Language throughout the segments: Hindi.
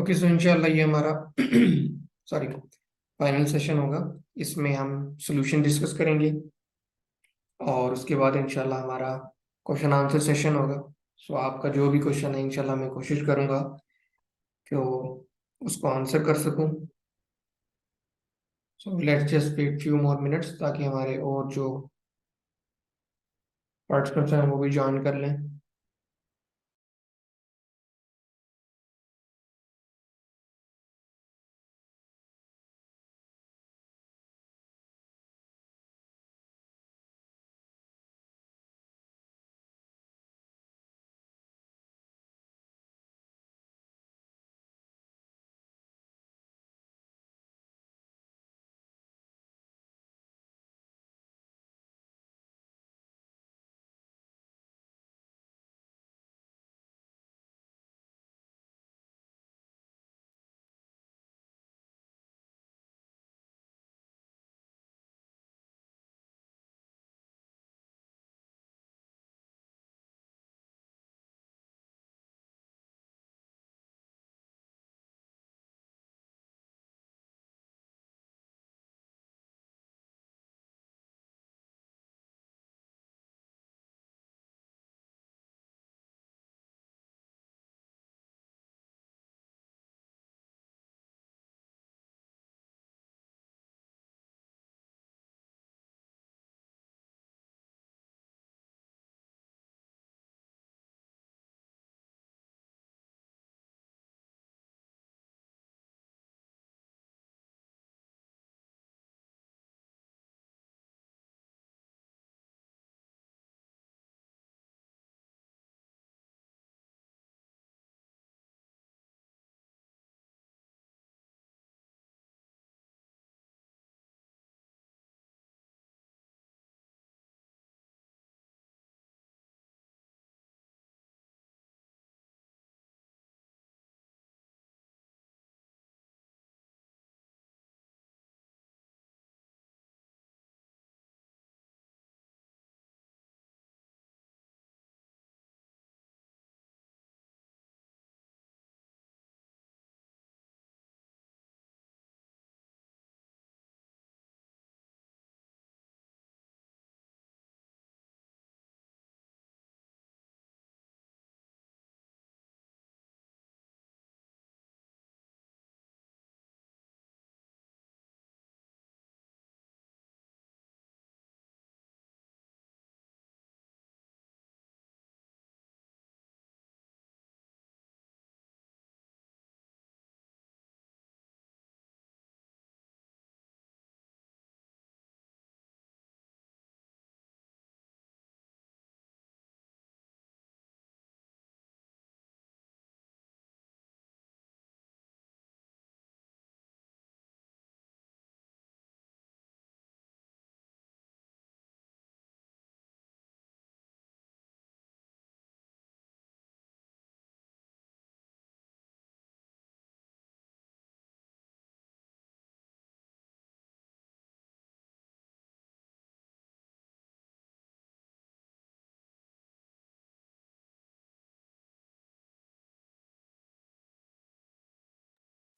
ओके, सो इंशाल्लाह ये हमारा सॉरी फाइनल सेशन होगा। इसमें हम सॉल्यूशन डिस्कस करेंगे और उसके बाद इंशाल्लाह हमारा क्वेश्चन आंसर सेशन होगा। सो आपका जो भी क्वेश्चन है इंशाल्लाह मैं कोशिश करूंगा कि उसको आंसर कर सकूं। So let's just wait few more minutes ताकि हमारे और जो पार्टिसिपेंट्स हैं वो भी ज्वाइन कर लें।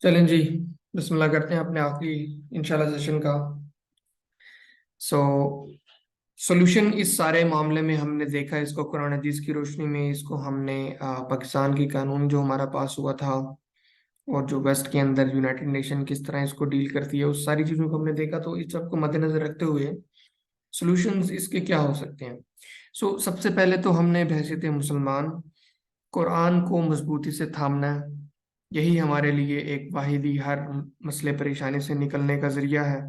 चलें जी, बिस्मिल्लाह करते हैं अपने आखिरी इंशाल्लाह सेशन का। सो सॉल्यूशन इस सारे मामले में हमने देखा, इसको कुरान हदीस की रोशनी में, इसको हमने पाकिस्तान की कानून जो हमारा पास हुआ था और जो वेस्ट के अंदर यूनाइटेड नेशन किस तरह इसको डील करती है, उस सारी चीज़ों को हमने देखा। तो इस सब को मद्देनजर रखते हुए सॉल्यूशंस इसके क्या हो सकते हैं। सो सबसे पहले तो हमने बहसीत मुसलमान कुरान को मजबूती से थामना है। यही हमारे लिए एक वाहिदी हर मसले परेशानी से निकलने का जरिया है।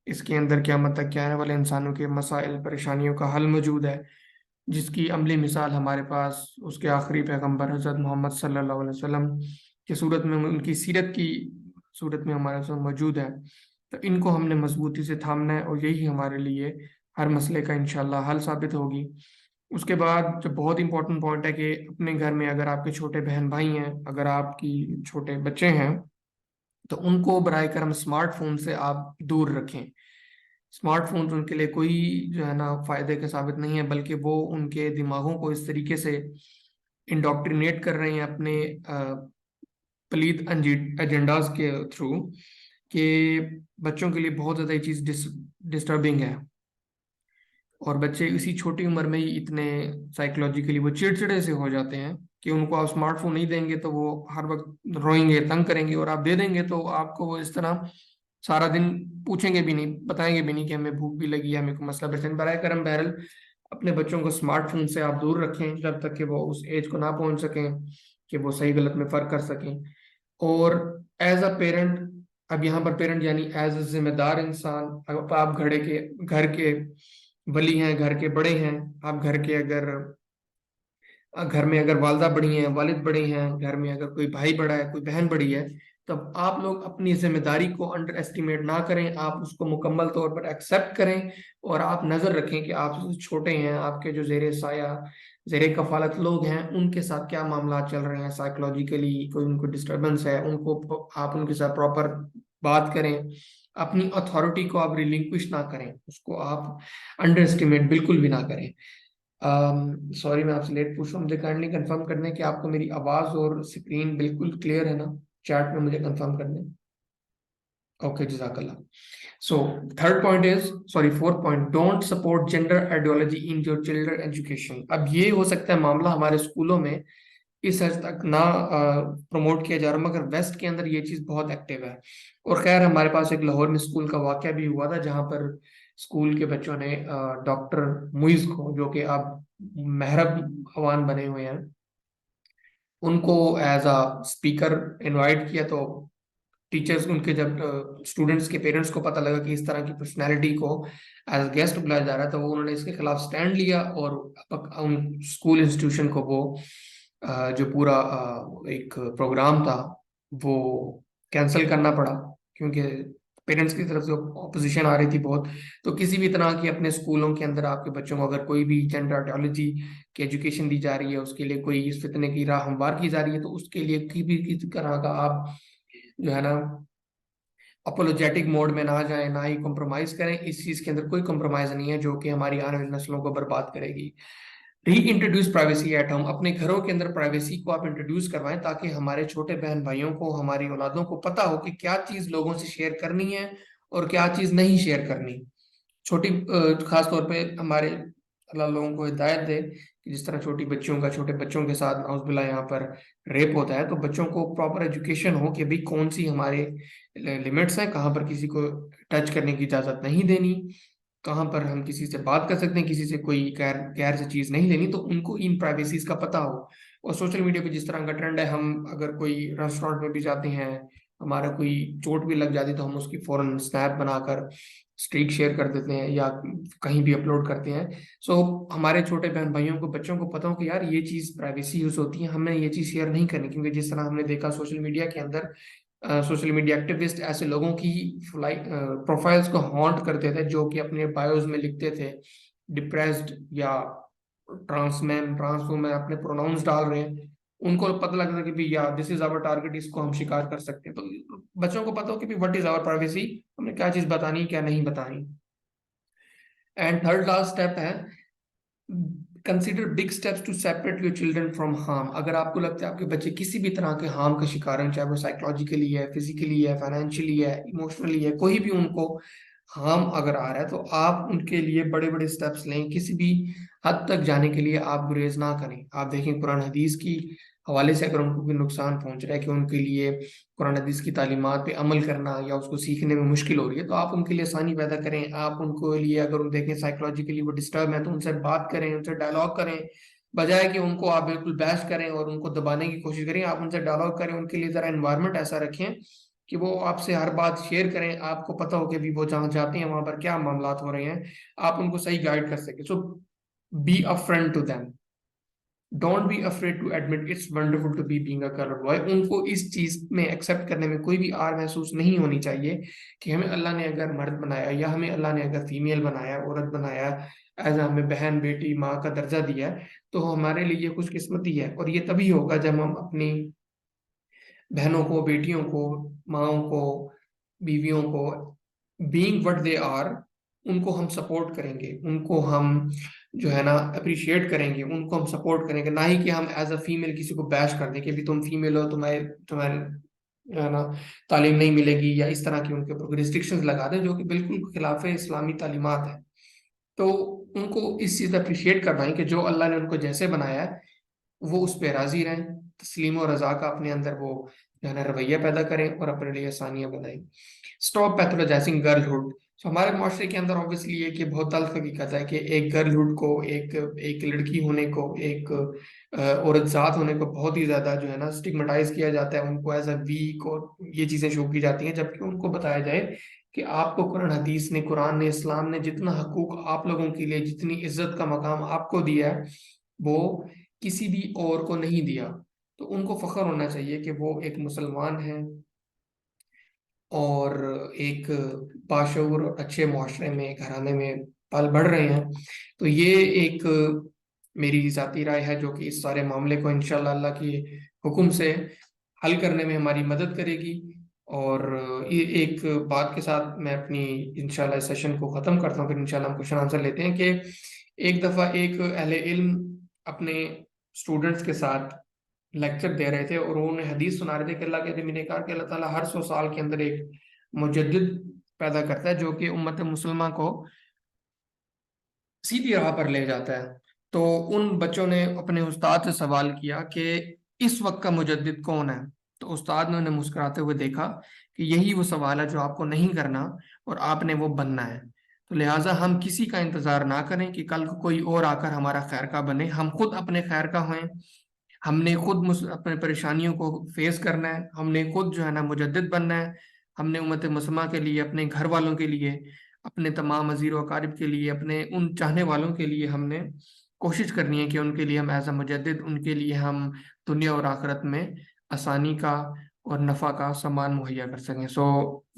इसके अंदर क़यामत तक के आने वाले इंसानों के मसाइल परेशानियों का हल मौजूद है, जिसकी अमली मिसाल हमारे पास उसके आखिरी पैगंबर हज़रत मोहम्मद सल्लल्लाहु अलैहि वसल्लम की सूरत में, उनकी सीरत की सूरत में हमारे साथ मौजूद है। तो इनको हमने मजबूती से थामना है और यही हमारे लिए हर मसले का इंशाल्लाह हल साबित होगी। उसके बाद जो बहुत इंपॉर्टेंट पॉइंट है कि अपने घर में अगर आपके छोटे बहन भाई हैं, अगर आपकी छोटे बच्चे हैं, तो उनको बराए करम स्मार्टफोन से आप दूर रखें। स्मार्टफोन उनके लिए कोई जो है ना फायदे के साबित नहीं है, बल्कि वो उनके दिमागों को इस तरीके से इंडोक्ट्रिनेट कर रहे हैं अपने पलीत एजेंडाज के थ्रू कि बच्चों के लिए बहुत ज़्यादा ये चीज़ डिस्टर्बिंग है, और बच्चे इसी छोटी उम्र में ही इतने साइकोलॉजिकली वो चिड़चिड़े से हो जाते हैं कि उनको आप स्मार्टफोन नहीं देंगे तो वो हर वक्त रोएंगे, तंग करेंगे, और आप दे देंगे तो आपको वो इस तरह सारा दिन पूछेंगे भी नहीं, बताएंगे भी नहीं कि हमें भूख भी लगी है, हमें कोई मसला परेशान। बराए करम बहरल अपने बच्चों को स्मार्टफोन से आप दूर रखें जब तक कि वो उस एज को ना पहुंच सकें कि वो सही गलत में फर्क कर सकें। और एज अ पेरेंट, अब यहाँ पर पेरेंट यानी एज अ जिम्मेदार इंसान, अब आप घर के वली हैं, घर के बड़े हैं, आप घर के अगर घर में अगर वालदा बड़ी हैं, वालिद बड़े हैं, घर में अगर कोई भाई बड़ा है, कोई बहन बड़ी है, तब आप लोग अपनी जिम्मेदारी को अंडर एस्टिमेट ना करें, आप उसको मुकम्मल तौर पर एक्सेप्ट करें। और आप नजर रखें कि आप जो छोटे हैं, आपके जो जेर साया जेर कफालत लोग हैं, उनके साथ क्या मामला चल रहे हैं साइकोलॉजिकली, कोई उनको डिस्टरबेंस है, उनको आप उनके साथ प्रॉपर बात करें। अपनी अथॉरिटी को आप रिलिंक्विश ना करें, उसको आप अंडर एस्टिमेट बिल्कुल भी ना करें। सॉरी, मैं आपसे लेट पूछ रहा हूँ, मुझे काइंडली कंफर्म करने कि आपको मेरी आवाज और स्क्रीन बिल्कुल क्लियर है ना, चैट में मुझे कंफर्म करने। ओके, जजाकल्ला। So third point is, sorry fourth point, don't support gender ideology in your children education. अब ये हो सकता है मामला हमारे स्कूलों में इस हद तक ना प्रमोट किया जा रहा, मगर वेस्ट के अंदर ये चीज बहुत एक्टिव है। और खैर, हमारे पास एक लाहौर में स्कूल का वाकया भी हुआ था जहां पर स्कूल के बच्चों ने डॉक्टर मुइज को, जो कि अब मेहरब अवान बने हुए हैं, उनको एज अ स्पीकर इनवाइट किया। तो टीचर्स, उनके जब स्टूडेंट्स के पेरेंट्स को पता लगा कि इस तरह की पर्सनैलिटी को एज गेस्ट बुलाया जा रहा है, तो वो उन्होंने इसके खिलाफ स्टैंड लिया, और उन स्कूल इंस्टीट्यूशन को वो जो पूरा एक प्रोग्राम था वो कैंसिल करना पड़ा, क्योंकि पेरेंट्स की तरफ से ऑपोजिशन आ रही थी बहुत। तो किसी भी तरह की अपने स्कूलों के अंदर आपके बच्चों को अगर कोई भी जेंडर आइडियोलॉजी की एजुकेशन दी जा रही है, उसके लिए कोई इस फितने की राह हमवार की जा रही है, तो उसके लिए किसी तरह का आप जो है ना अपोलोजेटिक मोड में ना जाएं, ना ही कॉम्प्रोमाइज करें। इस चीज के अंदर कोई कॉम्प्रोमाइज नहीं है जो कि हमारी आने वाली नस्लों को बर्बाद करेगी। री इंट्रोड्यूस प्राइवेसी एट होम, अपने घरों के अंदर प्राइवेसी को आप इंट्रोड्यूस करवाएं, ताकि हमारे छोटे बहन भाइयों को, हमारी औलादों को पता हो कि क्या चीज लोगों से शेयर करनी है और क्या चीज नहीं शेयर करनी। छोटी खास तौर पे हमारे अल्लाह लोगों को हिदायत दे कि जिस तरह छोटे बच्चों के साथ नाउज़ुबिल्लाह यहाँ पर रेप होता है, तो बच्चों को प्रॉपर एजुकेशन हो कि भाई कौन सी हमारे लिमिट्स हैं, कहाँ पर किसी को टच करने की इजाजत नहीं देनी, कहाँ पर हम किसी से बात कर सकते हैं, किसी से कोई गैर गैर से चीज नहीं लेनी, तो उनको इन प्राइवेसीज का पता हो। और सोशल मीडिया पे जिस तरह का ट्रेंड है, हम अगर कोई रेस्टोरेंट में भी जाते हैं, हमारा कोई चोट भी लग जाती है, तो हम उसकी फौरन स्नैप बनाकर स्ट्रीक शेयर कर देते हैं या कहीं भी अपलोड करते हैं। सो हमारे छोटे बहन भाइयों को, बच्चों को पता हो कि यार ये चीज प्राइवेसी यूज होती है, हमें ये चीज शेयर नहीं करनी, क्योंकि जिस तरह हमने देखा सोशल मीडिया के अंदर, सोशल मीडिया एक्टिविस्ट ऐसे लोगों की प्रोफाइल्स को हॉन्ट करते थे, जो कि अपने बायोज में लिखते थे डिप्रेस्ड या ट्रांसमैन ट्रांसवुमन, अपने प्रोनाउंस डाल रहे हैं। उनको पता लगता है कि भाई या दिस इज आवर टारगेट, इसको हम शिकार कर सकते हैं। तो बच्चों को पता हो कि भाई व्हाट इज आवर प्राइवेसी, हमें क्या चीज बतानी है, क्या नहीं बतानी। एंड थर्ड लास्ट स्टेप है, consider big steps to separate your children from harm. अगर आपको लगता है आपके बच्चे किसी भी तरह के हार्म का शिकार हैं, चाहे वो साइकोलॉजिकली है, फिजिकली है, फाइनेंशियली है, इमोशनली है, कोई भी उनको हार्म अगर आ रहा है, तो आप उनके लिए बड़े बड़े स्टेप्स लें। किसी भी हद तक जाने के लिए आप गुरेज ना करें। आप देखें कुरान हदीस की हवाले से, अगर उनको कोई नुकसान पहुंच रहा है कि उनके लिए कुरान हदीस की तालीमात पे अमल करना या उसको सीखने में मुश्किल हो रही है, तो आप उनके लिए आसानी पैदा करें। आप उनको लिए अगर उन देखें साइकोलॉजिकली वो डिस्टर्ब है, तो उनसे बात करें, उनसे डायलॉग करें, बजाय कि उनको आप बिल्कुल बैश करें और उनको दबाने की कोशिश करें। आप उनसे डायलॉग करें, उनके लिए जरा एनवायरनमेंट ऐसा रखें कि वो आपसे हर बात शेयर करें, आपको पता हो कि भी वो जहाँ जाते हैं वहां पर क्या मामला हो रहे हैं, आप उनको सही गाइड कर सके। So be a friend to them, don't be afraid to admit it's wonderful to be being a colour boy. उनको इस चीज में एक्सेप्ट करने में कोई भी आर महसूस नहीं होनी चाहिए कि हमें अल्लाह ने अगर मर्द बनाया या हमें अल्लाह ने अगर फीमेल बनाया, औरत बनाया, एज हमें बहन बेटी माँ का दर्जा दिया है, तो हमारे लिए ये खुशकिस्मती है। और ये तभी होगा जब हम अपनी बहनों को, बेटियों को, माओ को, बीवियों को, बीइंग व्हाट दे आर, उनको हम सपोर्ट करेंगे, उनको हम जो है ना अप्रिशिएट करेंगे, उनको हम सपोर्ट करेंगे, ना ही कि हम एज अ फीमेल किसी को बैश कर दें कि भी तुम फीमेल हो, तुम्हारे तुम्हारे है ना, तालीम नहीं मिलेगी, या इस तरह की उनके ऊपर रिस्ट्रिक्शंस लगा दें जो कि बिल्कुल खिलाफ इस्लामी तालीमात है। तो उनको इस चीज़ अप्रिशिएट करना है कि जो अल्लाह ने उनको जैसे बनाया है वो उस पे राजी रहें, तस्लीम और रजा का अपने अंदर वो जो है ना रवैया पैदा करें और अपने लिए आसानियां बनाएं। स्टॉप पैथोलॉजाइजिंग गर्लहुड। तो हमारे माशरे के अंदर ऑब्वियसली ये कि बहुत तल्ख हकीकत है कि एक गर्लहुड को, एक एक लड़की होने को, एक औरत जात होने को बहुत ही ज्यादा जो है ना स्टिग्मेटाइज किया जाता है, उनको एज अ वीक और ये चीजें शो की जाती हैं, जबकि उनको बताया जाए कि आपको कुरान हदीस ने, कुरान ने, इस्लाम ने जितना हकूक आप लोगों के लिए, जितनी इज्जत का मकाम आपको दिया है वो किसी भी और को नहीं दिया। तो उनको फख्र होना चाहिए कि वो एक मुसलमान हैं और एक बाशऊर और अच्छे मुआशरे में, घराने में पल बढ़ रहे हैं। तो ये एक मेरी ज़ाती राय है जो कि इस सारे मामले को इंशाल्लाह अल्लाह की हुक्म से हल करने में हमारी मदद करेगी। और ये एक बात के साथ मैं अपनी इंशाल्लाह इस सेशन को ख़त्म करता हूँ, फिर इंशाल्लाह हम क्वेश्चन आंसर लेते हैं। कि एक दफ़ा एक अहले इल्म अपने स्टूडेंट्स के साथ लेक्चर दे रहे थे और उन्होंने हदीस सुना रहे थे कि अल्लाह के नबी ने कहा कि अल्लाह ताला हर 100 साल के अंदर एक मुजद्दिद पैदा करता है जो कि उम्मत मुसलमान को सीधी राह पर ले जाता है। तो उन बच्चों ने अपने उस्ताद से सवाल किया कि इस वक्त का मुजद्दिद कौन है। तो उस्ताद ने उन्हें मुस्कुराते हुए देखा कि यही वो सवाल है जो आपको नहीं करना और आपने वो बनना है। तो लिहाजा हम किसी का इंतजार ना करें कि कल को कोई और आकर हमारा खैर का बने, हम खुद अपने खैर का हों। हमने खुद अपने परेशानियों को फेस करना है, हमने खुद जो है ना मुजद्दिद बनना है। हमने उम्मत मुसलमा के लिए, अपने घर वालों के लिए, अपने तमाम अजीर व अकारिब के लिए, अपने उन चाहने वालों के लिए हमने कोशिश करनी है कि उनके लिए हम एज अ मुजद्दिद, उनके लिए हम दुनिया और आखिरत में आसानी का और नफ़ा का सामान मुहैया कर सकें। सो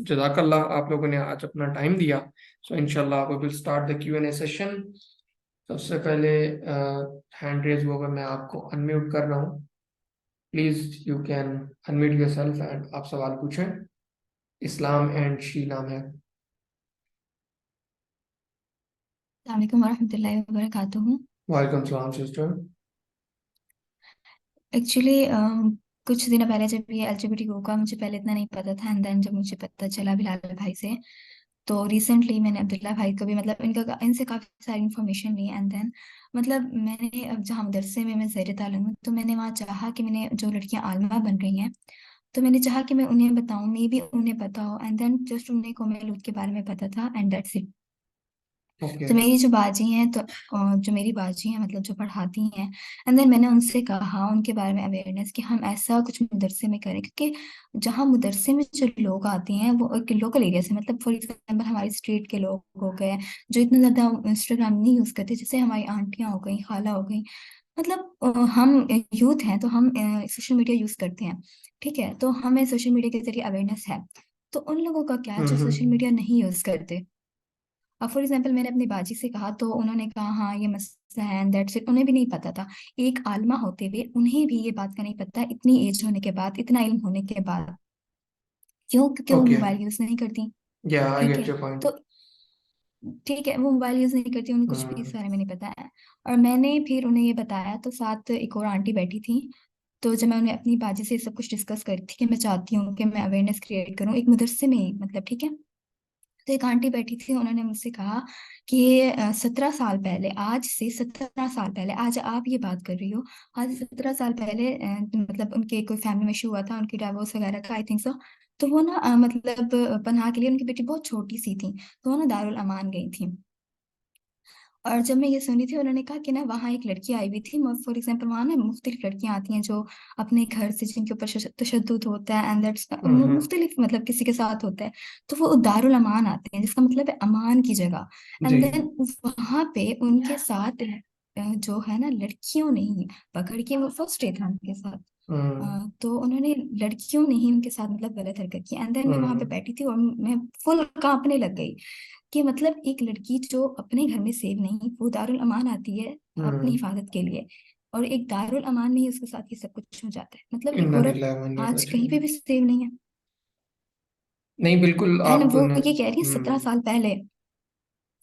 जज़ाकल्लाह, आप लोगों ने आज अपना टाइम दिया। सो इंशाल्लाह we will start the Q&A session. सबसे पहले हैंड रेज होगा, मैं आपको अनम्यूट कर रहा हूँ। Please you can unmute yourself and आप सवाल पूछें। इस्लाम एंड शी नाम है। अस्सलाम वरहमतुल्लाहि वबरकातुहू। वालेकुम सलाम सिस्टर। एक्चुअली कुछ दिनों पहले जब ये एलजीबीटी का मुझे पहले इतना नहीं पता था, एंड देन जब मुझे पता चला बिलाल भाई से, तो रिसेंटली मैंने अब्दुल्ला भाई को भी मतलब इनसे काफी सारी इन्फॉर्मेशन ली। एंड देन मतलब मैंने अब जहाँ मदरसे में मैं ज़ेर तालीम हूँ, तो मैंने वहाँ चाहा कि मैंने जो लड़कियां आलमा बन रही हैं, तो मैंने चाहा कि मैं उन्हें बताऊं, मे भी उन्हें पता हो। एंड देन जस्ट उन्हें को मैं के बारे में पता था, एंड दैट्स इट। ओके। तो मेरी जो बाजी हैं, तो जो मेरी बाजी हैं मतलब जो पढ़ाती हैं, एंड देन मैंने उनसे कहा उनके बारे में अवेयरनेस कि हम ऐसा कुछ मदरसे में करें, क्योंकि जहाँ मदरसे में जो लोग आते हैं वो एक लोकल एरिया से, मतलब फॉर एग्जाम्पल हमारी स्ट्रीट के लोग हो गए जो इतना ज्यादा इंस्टाग्राम नहीं यूज करते, जैसे हमारी आंटियां हो गई, खाला हो गई, मतलब हम यूथ हैं तो हम सोशल मीडिया यूज करते हैं। ठीक है, तो हमें सोशल मीडिया के जरिए अवेयरनेस है। तो उन लोगों का क्या जो सोशल हम्म। मीडिया नहीं यूज करते। अब फॉर एग्जाम्पल मैंने अपनी बाजी से कहा तो उन्होंने कहा हाँ ये मसला है, एंड दैट्स इट। उन्हें भी नहीं पता था, एक आलिमा होते हुए उन्हें भी ये बात का नहीं पता, इतनी एज होने के बाद, इतना इल्म होने के बाद। क्यों? क्योंकि वो ओके। मोबाइल यूज नहीं करती। या आई ठीक गेट है, योर पॉइंट। तो ठीक है, वो मोबाइल यूज नहीं करती, उन्हें कुछ भी इस हम्म। बारे में नहीं पता है। और मैंने फिर उन्हें ये बताया, तो साथ एक और आंटी बैठी थी। तो जब मैं उन्हें अपनी बाजी से सब कुछ डिस्कस करी थी कि मैं चाहती हूँ कि मैं अवेयरनेस क्रिएट करूँ एक मदरसे में ही, मतलब ठीक है। तो एक आंटी बैठी थी, उन्होंने मुझसे कहा कि 17 साल पहले, आज से 17 साल पहले, आज आप ये बात कर रही हो, आज से 17 साल पहले मतलब उनके कोई फैमिली में इशू हुआ था, उनकी डाइवोर्स वगैरह का, आई थिंक सो। तो वो ना मतलब पनाह के लिए, उनकी बेटी बहुत छोटी सी थी, तो वो ना दारुल अमान गई थी। और जब मैं ये सुनी थी, उन्होंने कहा कि ना वहाँ एक लड़की आई हुई थी, फॉर एग्जाम्पल वहाँ ना मुख्तलिफ लड़कियां आती हैं जो अपने घर से, जिनके ऊपर तशद्दुद होता है, एंड दैट्स हम्म। मुख्तलिफ मतलब किसी के साथ होता है, तो वो दारुल अमान आते हैं, जिसका मतलब है अमान की जगह। जी। एंड देन वहाँ पे उनके साथ जो है ना लड़कियों ने ही पकड़ के, वो फर्स्ट डे था उनके साथ। हम्म। तो उन्होंने लड़कियों ने ही उनके साथ मतलब गलत हरकत की। एंड देन मैं वहां पे हम्म। बैठी थी और मैं फुल कांपने लग गई कि मतलब एक लड़की जो अपने घर में सेव नहीं, वो दारुल अमान आती है अपनी हम्म। हिफाजत के लिए, और एक दारुल अमान में ही उसके साथ ये सब कुछ हो जाता है। मतलब एक इन्ना औरत लिल्लाहि व इन्ना इलैहि आज कहीं पे राजिऊन। भी सेव नहीं है। नहीं, बिल्कुल एंड वो आपने। ये कह रही है सत्रह हम्म। साल पहले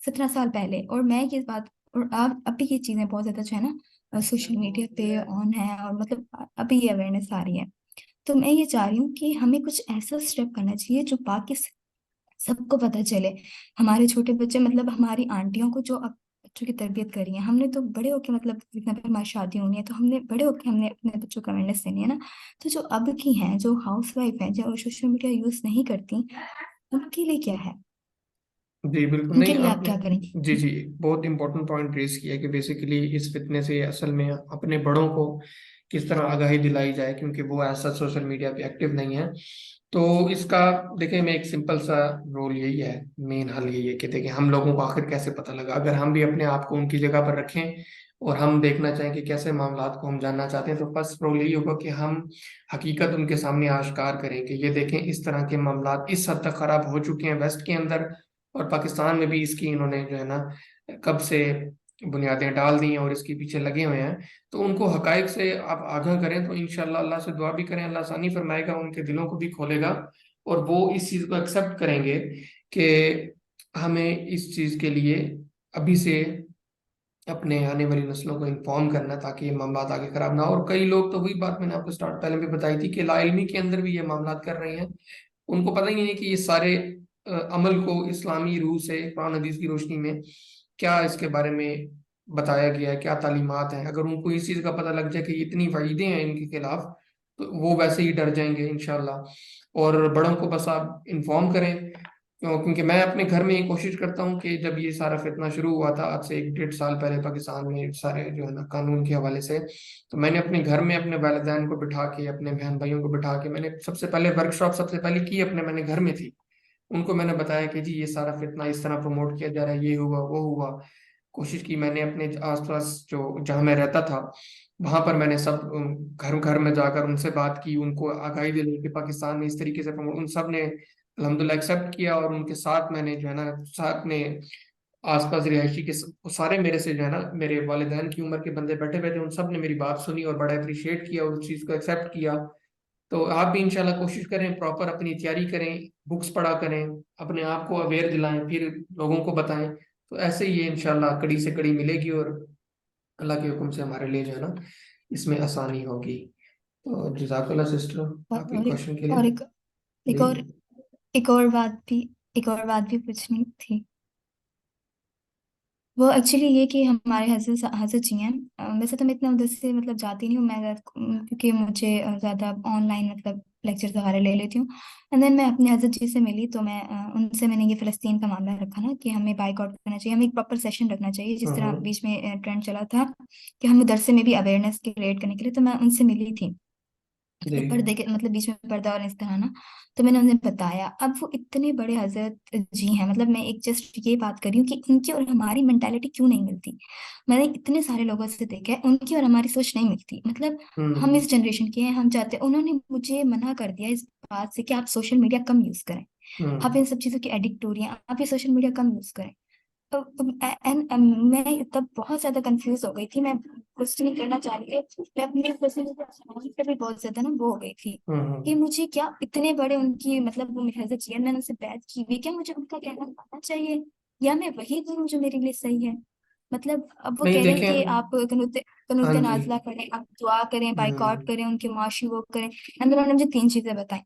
17 साल पहले, और मैं ये बात, और अब अभी ये चीजें बहुत ज्यादा जो है ना सोशल मीडिया पे ऑन है, और मतलब अभी ये अवेयरनेस आ रही है। तो मैं ये चाह रही हूँ कि हमें कुछ ऐसा स्टेप करना चाहिए जो बाकी सबको पता चले। हमारे छोटे बच्चे, मतलब हमारी आंटियों को जो अब बच्चों की तरबियत कर रही है, हमने तो बड़े होके, मतलब जितना भी हमारी शादी होनी है तो हमने बड़े होके हमने अपने बच्चों को अवेयरनेस देनी है ना। तो जो अब की हैं, जो हाउस वाइफ हैं, जो सोशल मीडिया यूज नहीं करती, उनके लिए क्या है? जी बिल्कुल, उनके नहीं लिए आप आपने, क्या करेंगे? जी जी, बहुत इंपॉर्टेंट पॉइंट रेस किया कि बेसिकली इस फितने से असल में अपने बड़ों को किस तरह आगाही दिलाई जाए, क्योंकि वो ऐसा सोशल मीडिया पे एक्टिव नहीं है। तो इसका देखिए, मैं एक सिंपल सा रोल यही है, मेन हल यही है कि देखिए हम लोगों को आखिर कैसे पता लगा, अगर हम भी अपने आप को उनकी जगह पर रखें और हम देखना चाहें कि कैसे मामलात को हम जानना चाहते हैं, तो फर्स्ट रोल यही होगा कि हम हकीकत उनके सामने आश्कार करें कि ये देखें इस तरह के मामलात इस हद तक खराब हो चुके हैं वेस्ट के अंदर, और पाकिस्तान में भी इसकी इन्होंने जो है ना कब से बुनियादें डाल दी हैं और इसके पीछे लगे हुए हैं। तो उनको हकायक से आप आगाह करें, तो इंशाल्लाह अल्लाह से दुआ भी करें, अल्लाह आसानी फरमाएगा, उनके दिलों को भी खोलेगा और वो इस चीज़ को एक्सेप्ट करेंगे कि हमें इस चीज़ के लिए अभी से अपने आने वाली नस्लों को इन्फॉर्म करना, ताकि ये मामला आगे खराब ना हो। और कई लोग तो वही बात मैंने आपको स्टार्ट पहले भी बताई थी कि लाइल्मी के अंदर भी ये मामला कर रहे हैं, उनको पता ही नहीं है कि ये सारे अमल को इस्लामी रूह से कुरान हदीस की रोशनी में क्या इसके बारे में बताया गया है, क्या तालीमात हैं। अगर उनको इस चीज़ का पता लग जाए कि इतनी वईदें हैं इनके खिलाफ, तो वो वैसे ही डर जाएंगे इंशाल्लाह। और बड़ों को बस आप इन्फॉर्म करें, क्योंकि मैं अपने घर में ये कोशिश करता हूँ कि जब ये सारा फितना शुरू हुआ था आज से 1 डेढ़ साल पहले पाकिस्तान में सारे जो है ना कानून के हवाले से, तो मैंने अपने घर में अपने वालिदैन को बिठा के, अपने बहन भाइयों को बिठा के, मैंने सबसे पहले वर्कशॉप सबसे पहले की अपने मैंने घर में थी। उनको मैंने बताया कि जी ये सारा फितना इस तरह प्रमोट किया जा रहा है, ये हुआ वो हुआ। कोशिश की मैंने अपने आसपास जो जहाँ मैं रहता था वहां पर मैंने सब घर घर में जाकर उनसे बात की, उनको आगाही दिलाई कि पाकिस्तान में इस तरीके से प्रमोट, उन सब ने अल्हम्दुलिल्लाह एक्सेप्ट किया। और उनके साथ मैंने जो है ना साथ में आसपास रिहायशी के सारे मेरे से जो है ना मेरे वालिदैन की उम्र के बंदे बैठे बैठे, उन सब ने मेरी बात सुनी और बड़ा अप्रिशिएट किया और उस चीज़ को एक्सेप्ट किया। तो आप भी इंशाल्लाह कोशिश करें, प्रॉपर अपनी तैयारी करें, बुक्स पढ़ा करें, अपने आप को अवेयर दिलाएं, फिर लोगों को बताएं। तो ऐसे ही ये इंशाल्लाह कड़ी से कड़ी मिलेगी और अल्लाह के हुक्म से हमारे लिए जो है ना इसमें आसानी होगी। तो जज़ाकल्लाह सिस्टर, आपके और एक क्वेश्चन के और लिए। एक एक जी और एक और बात भी एक और बात भी पूछनी थी। वो एक्चुअली ये कि हमारे हजरत हजरत जी हैं। वैसे तो मैं इतना उधर से मतलब जाती नहीं हूँ मैं, क्योंकि मुझे ज़्यादा ऑनलाइन मतलब लेक्चर्स वगैरह ले लेती हूँ। एंड देन मैं अपने हजरत जी से मिली तो मैं उनसे मैंने ये फ़लस्तीन का मामला रखा ना कि हमें बाइकआउट करना चाहिए, हमें एक प्रॉपर सेशन रखना चाहिए, जिस तरह हम्म। बीच में ट्रेंड चला था कि हम मदरसे में भी अवेयरनेस क्रिएट करने के लिए। तो मैं उनसे मिली थी, जी। पर्दे के मतलब बीच में पर्दा और इस तरह ना। तो मैंने उन्हें बताया, अब वो इतने बड़े हजरत जी हैं, मतलब मैं एक जस्ट ये बात कर रही हूँ कि उनकी और हमारी मेंटालिटी क्यों नहीं मिलती। मैंने इतने सारे लोगों से देखा है, उनकी और हमारी सोच नहीं मिलती। मतलब हम हम्म इस जनरेशन के हैं, हम चाहते, उन्होंने मुझे मना कर दिया इस बात से कि आप सोशल मीडिया कम यूज करें, आप हम्म। इन सब चीजों की एडिक्ट हो रही हैं, आप ये सोशल मीडिया कम यूज करें। एंड मैं तब बहुत ज्यादा कंफ्यूज हो गई थी, मैं कुछ नहीं करना चाह रही थी, मैं अपनी पर्सनल पे भी बहुत ज्यादा ना वो हो गई थी कि हम्म। मुझे क्या इतने बड़े उनकी मतलब वो मेरे हजरत जी हैं, मैंने उनसे बात की हुई, क्या मुझे उनका कहना मानना चाहिए या मैं वही करूँ जो मेरे लिए सही है? मतलब अब वो नहीं कह रहे हैं देखें। कि आप हाँ कनुत जी। नाजला करें, आप दुआ करें, बाइकआउट हम्म। करें, उनके मुआशी वो करें। एंड उन्होंने मुझे 3 चीजें बताई।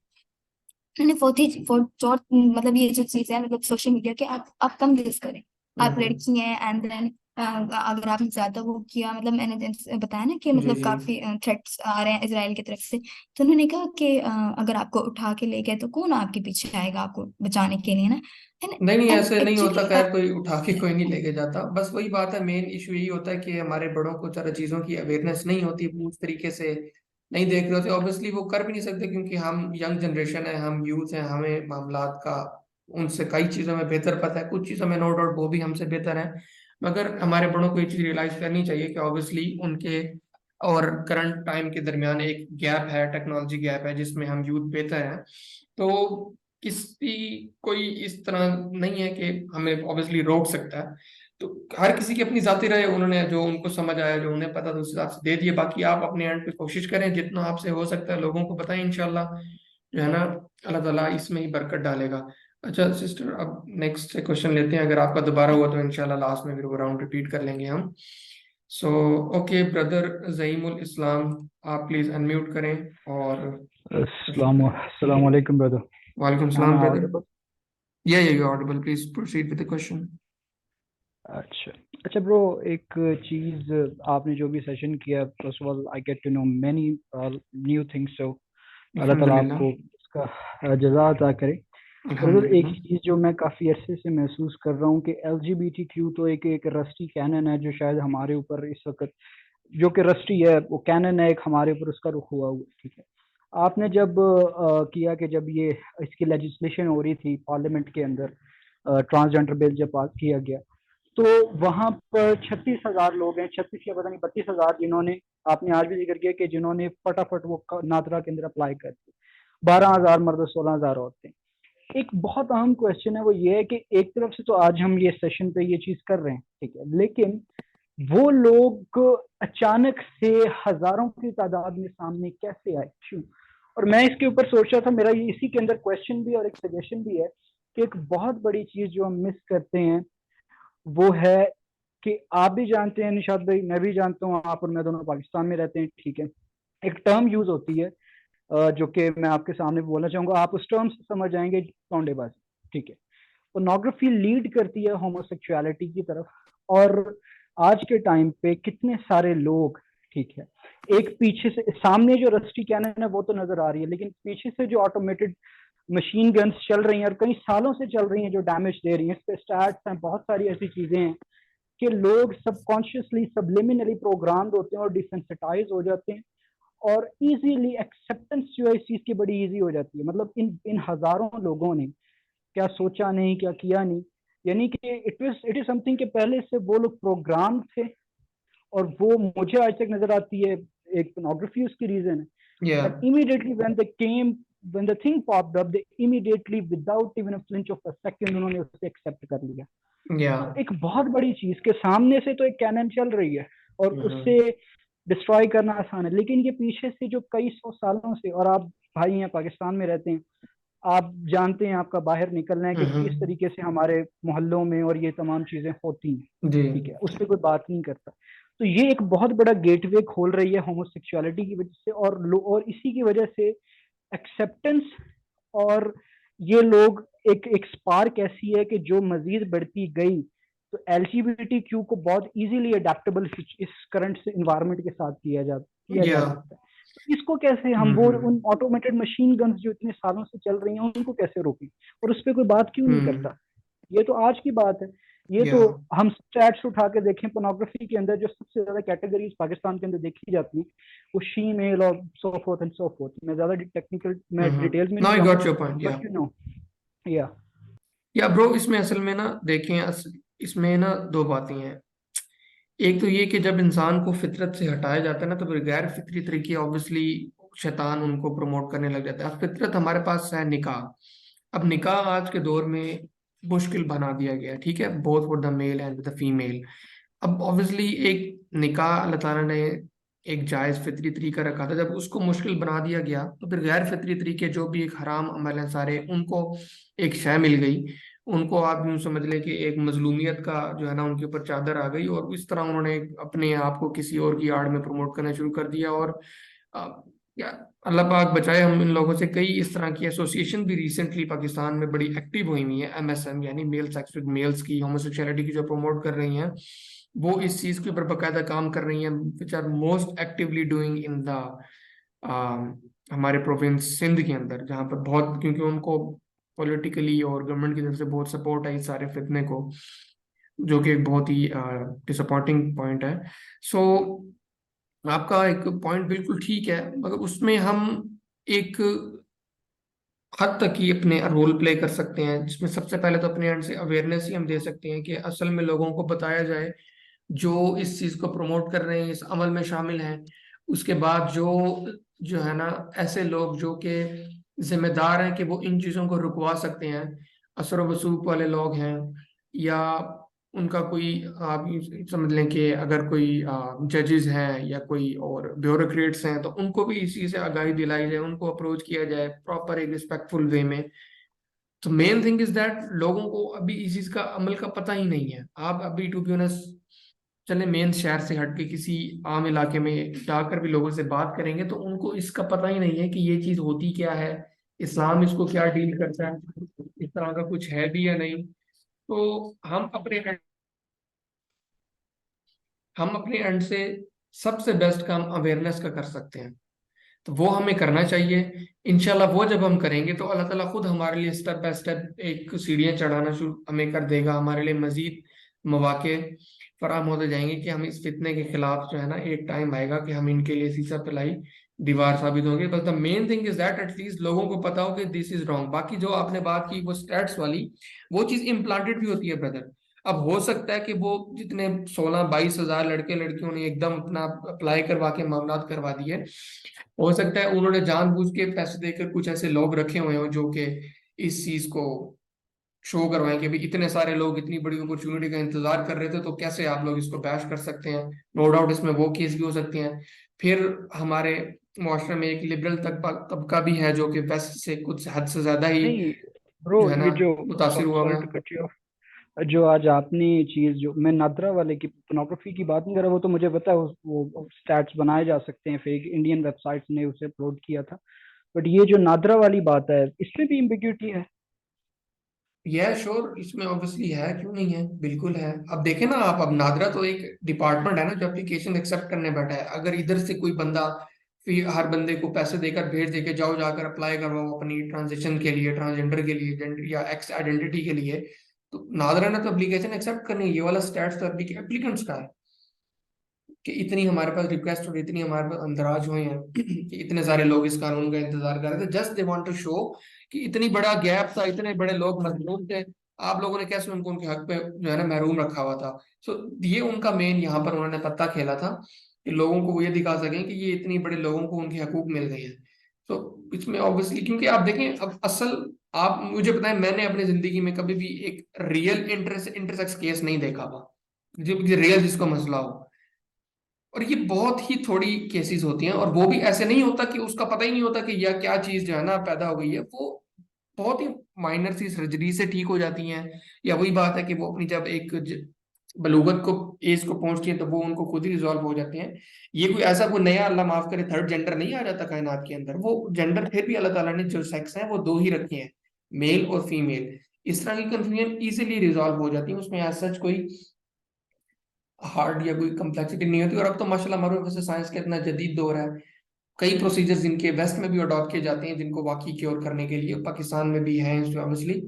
मैंने चौथ मतलब ये जो चीज है मतलब सोशल मीडिया के, आप कम यूज करें, आप हम्म। लड़की हैं। एंड देन अगर आपने ज्यादा वो किया, मतलब मैंने जैसे बताया ना कि जी मतलब जी। काफी थ्रेट्स आ रहे हैं इसराइल की तरफ से। तो उन्होंने कहा कि अगर आपको उठा के ले गए तो कौन आपके पीछे आएगा आपको बचाने के लिए ना। एंड नहीं नहीं, एंड ऐसे नहीं होता, एक्चुअली खैर कोई उठा के कोई नहीं लेके जाता, बस वही बात है, मेन इशू यही होता है कि हमारे बड़ों को सारा चीज़ों की अवेयरनेस नहीं होती, वो उस तरीके से नहीं देख रहे होते। ऑब्वियसली वो कर भी नहीं सकते क्योंकि हम यंग जनरेशन है, हम यूथ हैं, हमें मामलात का उनसे कई चीज़ों में बेहतर पता है, कुछ चीज़ों में नो डाउट वो भी हमसे बेहतर है। मगर हमारे बड़ों को ये चीज़ रियलाइज करनी चाहिए कि ऑब्वियसली उनके और करंट टाइम के दरमियान एक गैप है, टेक्नोलॉजी गैप है, जिसमें हम यूथ बेहतर हैं। तो किसी कोई इस तरह नहीं है कि हमें ऑब्वियसली रोक सकता है। तो हर किसी की अपनी जाती रहे, उन्होंने जो उनको समझ आया, जो उन्हें पता था उस हिसाब से दे दिए। बाकी आप अपने एंड पे कोशिश करें, जितना आपसे हो सकता है लोगों को बताएं, इंशाल्लाह जो है ना अल्लाह ताला इसमें ही बरकत डालेगा। अच्छा सिस्टर, अब नेक्स्ट क्वेश्चन लेते हैं, अगर आपका दोबारा हुआ तो इंशाल्लाह लास्ट में फिर वो राउंड रिपीट कर लेंगे हम। सो ओके ब्रदर ज़हीमुल इस्लाम, आप प्लीज अनम्यूट करें और क्वेश्चन करें। Assalamu alaikum, brother. वालेकुम Am सलाम I ब्रदर। audible? या you Audible, please proceed with the question. अच्छा अच्छा ब्रो, एक चीज आपने जो भी सेशन किया, first of all I get to know many new things, so अल्लाह ताला अल्हम्दुलिल्लाह। आपको इसका जज़ा अता करे। ब्रदर, एक अल्हम्दुलिल्लाह। चीज जो मैं काफी अरसे से महसूस कर रहा हूँ कि LGBTQ तो एक रस्टी कैनन है जो शायद हमारे ऊपर इस वक्त, जो कि रस्टी है, वो कैनन है एक हमारे ऊपर, उसका रुख हुआ हुआ, ठीक है। आपने जब किया कि जब ये इसकी लेजिस्लेशन हो रही थी पार्लियामेंट के अंदर, ट्रांसजेंडर बिल जब पास किया गया, तो वहां पर 36,000 लोग हैं, 36 या पता नहीं 32,000, जिन्होंने, आपने आज भी जिक्र किया कि जिन्होंने फटाफट वो नादरा के अंदर अप्लाई कर दी। 12,000 मर्द, 16,000 औरतें। एक बहुत अहम क्वेश्चन है, वो ये है कि एक तरफ से तो आज हम ये सेशन पे ये चीज कर रहे हैं, ठीक है, लेकिन वो लोग अचानक से हजारों की तादाद में सामने कैसे आए, क्यों? और मैं इसके ऊपर सोच रहा था, मेरा ये इसी के अंदर क्वेश्चन भी और एक सजेशन भी है कि एक बहुत बड़ी चीज जो हम मिस करते हैं वो है कि आप भी जानते हैं निशाद भाई, मैं भी जानता हूँ, आप और मैं दोनों पाकिस्तान में रहते हैं, ठीक है। एक टर्म यूज होती है जो कि मैं आपके सामने बोलना चाहूंगा, आप उस टर्म से समझ जाएंगे, लौंडेबाजी, ठीक है। पोर्नोग्राफी लीड करती है होमोसेक्सुअलिटी की तरफ, और आज के टाइम पे कितने सारे लोग, ठीक है, एक पीछे से, सामने जो रस्टी कैनन है वो तो नजर आ रही है, लेकिन पीछे से जो ऑटोमेटेड मशीन गन्स चल रही हैं और कई सालों से चल रही हैं जो डैमेज दे रही हैं, इस पे स्टैट्स हैं, बहुत सारी ऐसी चीजें हैं कि लोग सबकॉन्शियसली सबलिमिनली प्रोग्राम्ड होते हैं और डिसेंसिटाइज हो जाते हैं, और इजीली एक्सेप्टेंस जो है इस चीज की बड़ी इजी हो जाती है। मतलब इन इन हजारों लोगों ने क्या सोचा नहीं, क्या किया नहीं, यानी कि इट इज समथिंग के पहले से वो लोग प्रोग्राम थे, और वो मुझे आज तक नजर आती है एक पोर्नोग्राफी उसकी रीजन है। या But immediately when the thing popped up, they immediately, without even a flinch of a second, उन्होंने उसे एक्सेप्ट कर लिया। या तो एक बहुत बड़ी चीज के सामने से तो एक कैनन चल रही है और उससे डिस्ट्रॉय करना आसान है, लेकिन ये पीछे से जो कई सौ सालों से, और आप भाई हैं पाकिस्तान में रहते हैं, आप जानते हैं, आपका बाहर निकलना है कि किस तरीके से हमारे मोहल्लों में और ये तमाम चीजें होती हैं, जी ठीक है, उस पर कोई बात नहीं करता। तो ये एक बहुत बड़ा गेटवे खोल रही है होमोसेक्सुअलिटी की वजह से, और इसी की वजह से एक्सेप्टेंस, और ये लोग, एक स्पार्क ऐसी है कि जो मजीद बढ़ती गई तो LGBTQ को बहुत इजीली अडेप्टेबल इस करंट इन्वायरमेंट के साथ किया या जा सकता है। इसको कैसे हम, वो उन ऑटोमेटेड मशीन गन्स जो इतने सालों से चल रही हैं उनको कैसे रोकें, और उस पर कोई बात क्यों नहीं करता? ये तो आज की बात है। ये या तो हम स्टैट्स उठा के देखें, पोर्नोग्राफी के अंदर जो सबसे ज्यादा कैटेगरीज पाकिस्तान के अंदर देखी जाती है वो शीमेल और सो फोर्थ एंड सो फोर्थ। मैं ज्यादा टेक्निकल, मैं डिटेल्स में नो नहीं आई गॉट जाऊंगा, your point. But you know, या या ब्रो, इसमें असल में ना देखें, इसमें ना दो बातें हैं। एक तो ये कि जब इंसान को फितरत से हटाया जाता है ना, तो फिर गैर फितरी तरीके ऑब्वियसली शैतान उनको प्रमोट करने लग जाता है। अब फितरत हमारे पास है निकाह। अब निकाह आज के दौर में मुश्किल बना दिया गया है, ठीक है, both for the male and the female. अब ऑब्वियसली एक निकाह अल्लाह ताला ने एक जायज़ फितरी तरीका रखा था, जब उसको मुश्किल बना दिया गया तो फिर गैर फितरी तरीके जो भी एक हराम अमल है सारे, उनको एक शय मिल गई। उनको आप यूं समझ लें कि एक मजलूमियत का जो है ना उनके ऊपर चादर आ गई, और इस तरह उन्होंने अपने आप को किसी और की आड़ में प्रमोट करना शुरू कर दिया। और अ, या अल्लाह पाक बचाए हम इन लोगों से। कई इस तरह की एसोसिएशन भी रिसेंटली पाकिस्तान में बड़ी एक्टिव हुई हुई है, MSM यानी मेल सेक्स विद मेल्स की, होमोसेक्सुअलिटी की जो प्रमोट कर रही हैं, वो इस चीज के ऊपर बकायदा काम कर रही हैं, which are most actively doing in the हमारे प्रोविंस सिंध के अंदर, जहाँ पर बहुत, क्योंकि उनको पॉलिटिकली और गवर्नमेंट की तरफ से बहुत सपोर्ट है इस सारे फितने को, जो कि एक बहुत ही डिसअपॉइंटिंग पॉइंट है। सो आपका एक पॉइंट बिल्कुल ठीक है, मगर उसमें हम एक हद तक ही अपने रोल प्ले कर सकते हैं, जिसमें सबसे पहले तो अपने एंड से अवेयरनेस ही हम दे सकते हैं कि असल में लोगों को बताया जाए जो इस चीज को प्रमोट कर रहे हैं, इस अमल में शामिल हैं। उसके बाद जो जो है ना ऐसे लोग जो कि जिम्मेदार हैं कि वो इन चीजों को रुकवा सकते हैं, असर वसूख वाले लोग हैं, या उनका कोई, आप यूं समझ लें कि अगर कोई जजेस हैं या कोई और ब्यूरोक्रेट्स हैं, तो उनको भी इस चीज से आगाही दिलाई जाए, उनको अप्रोच किया जाए प्रॉपर एक रिस्पेक्टफुल वे में। तो मेन थिंग इज दैट लोगों को अभी इस चीज का अमल का पता ही नहीं है। आप अभी टू बी ऑनेस्ट चले मेन शहर से हट के किसी आम इलाके में जाकर भी लोगों से बात करेंगे तो उनको इसका पता ही नहीं है कि ये चीज होती क्या है, इस्लाम इसको क्या डील करता है, इस तरह का कुछ है भी या नहीं। तो हम अपने एंड से सबसे बेस्ट काम अवेयरनेस का कर सकते हैं, तो वो हमें करना चाहिए। इंशाल्लाह वो जब हम करेंगे तो अल्लाह ताला खुद हमारे लिए स्टेप बाय स्टेप एक सीढ़ियां चढ़ाना शुरू हमें कर देगा, हमारे लिए मजीद मौके फराहम होते जाएंगे कि हम इस फितने के खिलाफ जो है ना, एक टाइम आएगा कि हम इनके लिए सीसा पिलाई दीवार साबित होंगे। बस the main thing is that at least लोगों को पता हो कि दिस इज रॉन्ग। बाकी जो आपने बात की वो स्टैट्स वाली, वो चीज इम्प्लांटेड भी होती है ब्रदर। अब हो सकता है कि वो जितने 16-22 हजार लड़के लड़कियों ने एकदम अपना अप्लाई करवा के मामला करवा दिए, हो सकता है उन्होंने जानबूझ के पैसे देकर कुछ ऐसे लोग रखे हुए हो जो कि इस चीज को शो करवाएं कि भाई इतने सारे लोग इतनी बड़ी अपॉर्चुनिटी का इंतजार कर रहे थे, तो कैसे आप लोग इसको बैश कर सकते हैं। नो डाउट इसमें वो केस भी हो सकते हैं। फिर हमारे मुआशरे में एक लिबरल तबका भी है जो कि वेस्ट से कुछ हद से ज्यादा ही नहीं ब्रो, जो है ना ये जो मुतासिर हुआ सॉरी गया। टू कट यू, जो आज आपने ये चीज, जो मैं नादरा वाले की पोर्नोग्राफी की बात नहीं कर रहा, वो तो मुझे पता है, वो स्टैट्स बनाए जा सकते हैं, फेक इंडियन वेबसाइट्स ने उसे अपलोड किया था। बट ये जो नादरा वाली बात है, इसमें भी इम्बिग्यूटी है। यह श्योर, इसमें ऑब्वियसली है, क्यों नहीं है, बिल्कुल है। अब देखें ना आप, अब नादरा तो एक डिपार्टमेंट है ना जो एप्लीकेशन एक्सेप्ट करने बैठा है। अगर इधर से कोई बंदा फिर हर बंदे को पैसे देकर भेज दे के जाओ जाकर अप्लाई करवाओ अपनी ट्रांजिशन के लिए, ट्रांसजेंडर के लिए, जेंडर या एक्स आइडेंटिटी के लिए, तो नादरा ने तो एप्लीकेशन एक्सेप्ट करनी है। ये वाला स्टैट्स तो एप्लीकेंट्स का है कि इतनी हमारे पास रिक्वेस्ट और इतनी हमारे पास अंदराज हुए हैं कि इतने सारे लोग इस कानून का इंतजार कर रहे थे। Just they want to show कि इतनी बड़ा गैप था, इतने बड़े लोग मजलूम थे, आप लोगों ने कैसे उनको उनके हक पे जो है ना महरूम रखा हुआ था। सो ये उनका मेन यहाँ पर उन्होंने पत्ता खेला था कि लोगों को वो ये दिखा सकें कि ये इतनी बड़े लोगों को उनके हकूक मिल गए हैं। तो इसमें ऑब्वियसली, क्योंकि आप देखें अब असल, आप मुझे बताएं, मैंने अपनी जिंदगी में कभी भी एक रियल इंटरसेक्स केस नहीं देखा हुआ, जो रियल जिसको मसला हो। और ये बहुत ही थोड़ी केसेस होती हैं, और वो भी ऐसे नहीं होता कि उसका पता ही नहीं होता कि यह क्या चीज जो है ना पैदा हो गई है। वो बहुत ही माइनर सी सर्जरी से ठीक हो जाती हैं, या वही बात है कि वो अपनी जब एक बलूगत को एज को पहुंचती है तो वो उनको खुद ही रिजॉल्व हो जाते हैं। ये कोई ऐसा कोई नया, अल्लाह माफ करे, थर्ड जेंडर नहीं आ जाता कायनात के अंदर। वो जेंडर फिर भी अल्लाह ताला ने जो सेक्स है वो दो ही रखे हैं, मेल और फीमेल। इस तरह की कंफ्यूजन इजीली रिजॉल्व हो जाती है, उसमें एज सच कोई हार्ड या कोई कम्प्लेक्सिटी नहीं होती। और अब तो माशाल्लाह हमारे वैसे साइंस का इतना जदीद दौर है, कई प्रोसीजर्स जिनके वेस्ट में भी अडॉप्ट किए जाते हैं जिनको वाकई क्योर करने के लिए, पाकिस्तान में भी हैं ऑब्वियसली।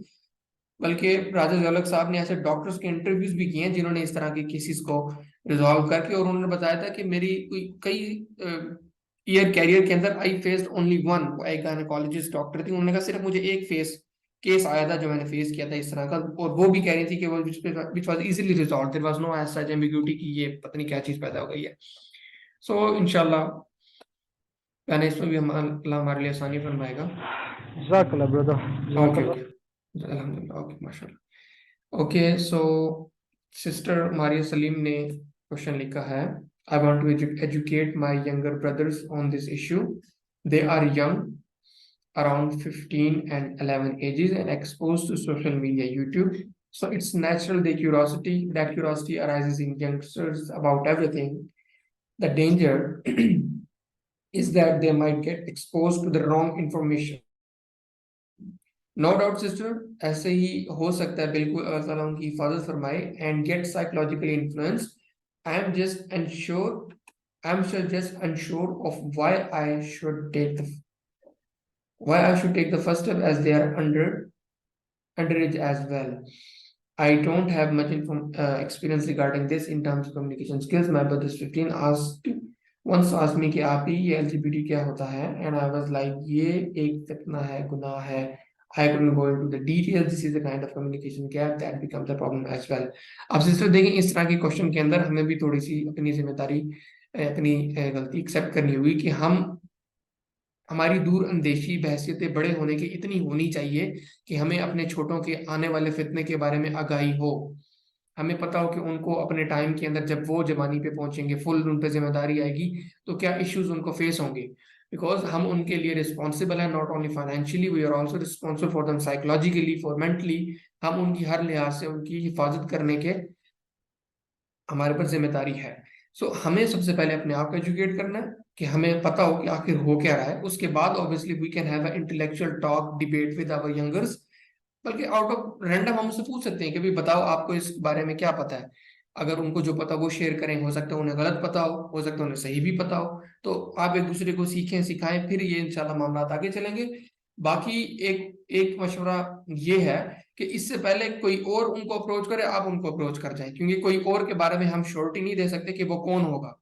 बल्कि राजा जौलक साहब ने ऐसे डॉक्टर्स के इंटरव्यूज भी किए हैं जिन्होंने इस तरह के केसेस को रिजॉल्व करके, और उन्होंने बताया था कि मेरी कोई कई ईयर कैरियर के अंदर आई फेस्ड ओनली वन, एक गायनेकोलॉजिस्ट डॉक्टर थी, उन्होंने कहा सिर्फ मुझे एक केस आया था जो मैंने फेस किया था इस तरह का, और वो भी कह रही थी कि वो which was easily resolve, there was no as such ambiguity की ये पता नहीं क्या चीज पैदा हो गई है। सो इंशाल्लाह मैंने इसमें भी अल्लाह हमारे लिए आसानी फरमाएगा। जज़ाकल्लाह ब्रदर, ओके जज़ाकल्लाह। ओके, अल्हम्दुलिल्लाह, ओके माशाल्लाह। Okay so sister Maria Saleem ने क्वेश्चन लिखा है, I want to educate my younger brothers on this issue. They are young, around 15 and 11 ages, and exposed to social media, YouTube. So it's natural that curiosity arises in youngsters about everything. The danger is that they might get exposed to the wrong information. No doubt sister, ऐसे ही हो सकता है, बिल्कुल अल्लाह ताला उनकी हिफाजत फरमाए, and get psychologically influence. I am just unsure of why I should take the first step, as they are underage as well. I don't have much experience regarding this in terms of communication skills. My brother 15 once asked me कि आप ही ये LGBT क्या होता है, and I was like ये एक फितना है, गुनाह है। I couldn't go into the details. This is the kind of communication gap that becomes a problem as well. अब सिस्टर देखें, इस तरह के क्वेश्चन के अंदर हमें भी थोड़ी सी अपनी जिम्मेदारी, अपनी गलती एक्सेप्ट करनी हुई कि हमारी दूर अंदेशी बहसियत बड़े होने की इतनी होनी चाहिए कि हमें अपने छोटों के आने वाले फितने के बारे में आगाही हो। हमें पता हो कि उनको अपने टाइम के अंदर जब वो जवानी पे पहुंचेंगे, फुल उन पे जिम्मेदारी आएगी, तो क्या इश्यूज उनको फेस होंगे। बिकॉज हम उनके लिए रिस्पॉन्सिबल है, not only financially, we are also responsible for them psychologically, for mentally. हम उनकी हर लिहाज से उनकी हिफाजत करने के हमारे पर जिम्मेदारी है। सो हमें सबसे पहले अपने आप को एजुकेट करना है कि हमें पता हो कि आखिर हो क्या रहा है। उसके बाद obviously we can have a intellectual talk debate with our youngers. बल्कि आउट ऑफ रैंडम हम उससे पूछ सकते हैं कि भाई बताओ आपको इस बारे में क्या पता है। अगर उनको जो पता वो शेयर करें, हो सकता है उन्हें गलत पता हो सकता है उन्हें सही भी पता हो। तो आप एक दूसरे को सीखें सिखाएं, फिर ये इंशाल्लाह मामला आगे चलेंगे। बाकी एक एक मशवरा ये है कि इससे पहले कोई और उनको अप्रोच करे, आप उनको अप्रोच कर जाएं, क्योंकि कोई और के बारे में हम श्योरिटी नहीं दे सकते कि वो कौन होगा।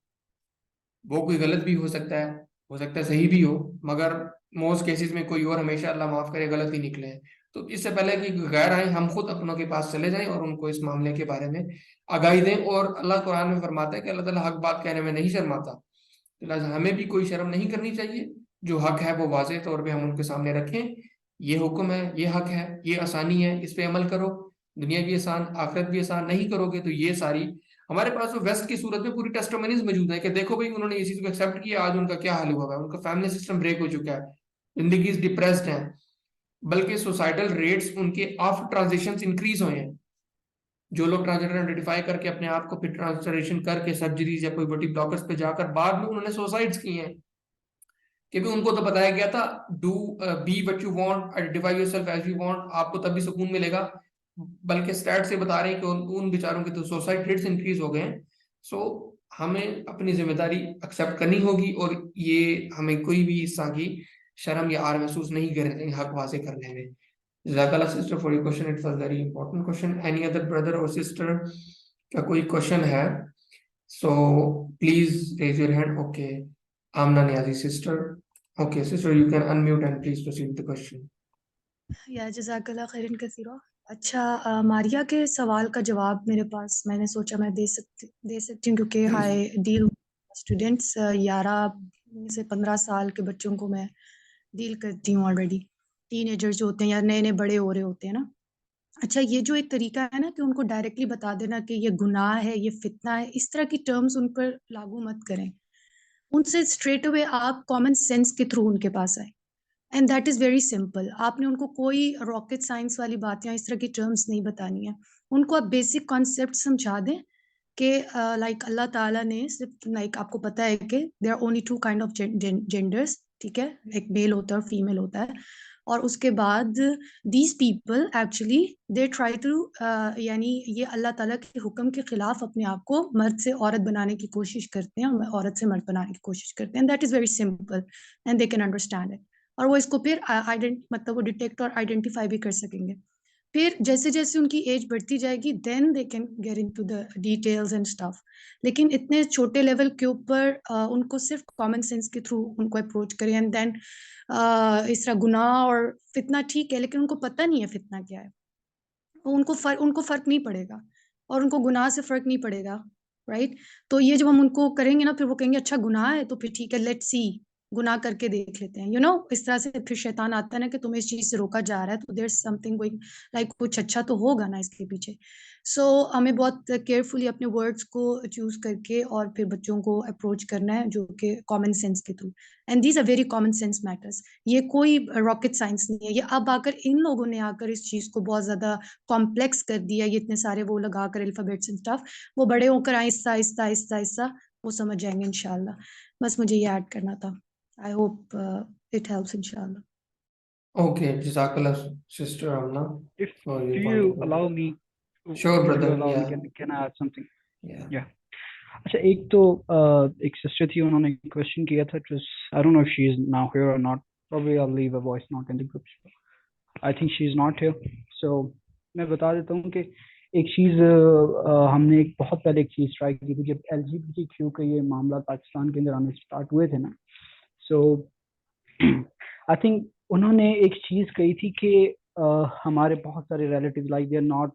वो कोई गलत भी हो सकता है सही भी हो, मगर मोस्ट केसेस में कोई और हमेशा अल्लाह माफ करे गलत ही निकले। तो इससे पहले कि गैर आए, हम खुद अपनों के पास चले जाएं और उनको इस मामले के बारे में आगाही दें। और अल्लाह कुरान में फरमाता है कि अल्लाह ताला हक बात कहने में नहीं शर्माता, तो लिहाजा हमें भी कोई शर्म नहीं करनी चाहिए। जो हक है वो वाज़ेह तौर पे हम उनके सामने रखें। ये हुक्म है, ये हक है, ये आसानी है, इस पे अमल करो। दुनिया भी आसान, आखिरत भी आसान। नहीं करोगे तो ये सारी हमारे पास तो वेस्ट की सूरत में पूरी टेस्टिमोनीज मौजूद है कि देखो भाई उन्होंने इस चीज को एक्सेप्ट किया, आज उनका क्या हाल हुआ है, उनका फैमिली सिस्टम ब्रेक हो चुका है, जिंदगी डिप्रेस्ड है। बल्कि सोसाइटल रेट्स उनके आफ्टर ट्रांजिशन इंक्रीज हुए हैं। जो लोग ट्रांसजेंडर आइडेंटिफाई करके अपने आप को फिर ट्रांसलेशन करके सर्जरीज या कोई बड़ी ब्लॉकर्स पे जाकर बाद में उन्होंने सुसाइड्स किए हैं, क्योंकि उनको तो बताया गया था do be what you want, identify yourself as you want, आपको तभी सुकून मिलेगा। बल्कि स्टैट से बता रहे हैं कि उन बेचारों के तो सुसाइड रेट्स इंक्रीज हो गए हैं। सो हमें अपनी जिम्मेदारी एक्सेप्ट करनी होगी, और ये हमें कोई भी इस तरह की शर्म या आर महसूस नहीं करने, हक वाजे करने में। जज़ाकल्लाह sister for your question, it was very important question. Any other brother और सिस्टर का कोई क्वेश्चन है? So please raise your hand. Okay, Amna Niazi sister. Okay, sister, you can unmute and please proceed with the question. या जज़ाकल्लाह खैरन कसीरा। अच्छा, मारिया के सवाल का जवाब मेरे पास, मैंने सोचा मैं दे सकती हूँ क्योंकि Please. आई डील स्टूडेंट्स 11 से 15 साल के बच्चों को मैं डील करती हूँ ऑलरेडी। टीनेजर्स जो होते हैं या नए नए बड़े हो रहे होते हैं ना। अच्छा, ये जो एक तरीका है ना कि उनको डायरेक्टली बता देना कि ये गुनाह है, ये फितना है, इस तरह की टर्म्स उन पर लागू मत करें। उनसे स्ट्रेट अवे आप कॉमन सेंस के थ्रू उनके पास आए, and that is very simple. आपने उनको कोई रॉकेट साइंस वाली बात या इस तरह की टर्म्स नहीं बतानी है। उनको आप बेसिक कॉन्सेप्ट समझा दें कि लाइक अल्लाह ताला ने सिर्फ लाइक आपको पता है कि there are only 2 kind of genders, ठीक है, एक मेल होता है और फीमेल होता है। और उसके बाद these people actually they try to यानी ये अल्लाह ताला के हुक्म के खिलाफ अपने आप को मर्द से औरत बनाने की कोशिश करते हैं और औरत से मर्द बनाने की कोशिश करते हैं। That is very simple and they can understand it. और वो इसको फिर मतलब वो डिटेक्ट और आइडेंटिफाई भी कर सकेंगे। फिर जैसे जैसे उनकी एज बढ़ती जाएगी then they can get into the details and stuff. लेकिन इतने छोटे लेवल के ऊपर उनको सिर्फ कॉमन सेंस के थ्रू उनको अप्रोच करें, एंड देन इस तरह गुनाह और फितना ठीक है, लेकिन उनको पता नहीं है फितना क्या है। उनको फर्क नहीं पड़ेगा और उनको गुनाह से फर्क नहीं पड़ेगा, राइट। तो ये जब हम उनको करेंगे ना, फिर वो कहेंगे अच्छा गुनाह है तो फिर ठीक है, लेट्स सी, गुनाह करके देख लेते हैं, इस तरह से फिर शैतान आता है ना कि तुम्हें इस चीज से रोका जा रहा है, तो there is something going, like कुछ अच्छा तो होगा ना इसके पीछे। सो हमें बहुत केयरफुली अपने वर्ड्स को चूज करके और फिर बच्चों को अप्रोच करना है, जो कि कॉमन सेंस के through, and these are very common sense matters. ये कोई रॉकेट साइंस नहीं है। ये अब आकर इन लोगों ने आकर इस चीज को बहुत ज्यादा कॉम्प्लेक्स कर दिया, ये इतने सारे वो लगाकर अल्फाबेट्स एंड स्टफ। वो बड़े होकर आहिस्ता आहिस्ता आहिस्ता आहिस्ता वो समझ जाएंगे इंशाल्लाह। बस मुझे ये ऐड करना था। आई होप इट हेल्प्स इंशाल्लाह। Okay, Jazakallah, sister Amna, If for do your point you of view. allow me, Sure, if brother. you allow me, Yeah, can I add something? yeah. Yeah. अच्छा, एक तो एक सिस्टर थी, उन्होंने क्वेश्चन किया था, I don't know if she is now here or not. Probably I'll leave a voice note in the group. I think she is not here. So मैं बता देता हूँ कि एक चीज़ हमने एक बहुत पहले एक चीज़ ट्राई की थी जब LGBTQ का ये मामला पाकिस्तान के अंदर आने स्टार्ट हुए थे ना। सो आई थिंक उन्होंने एक चीज़ कही थी कि हमारे बहुत सारे relative like they are not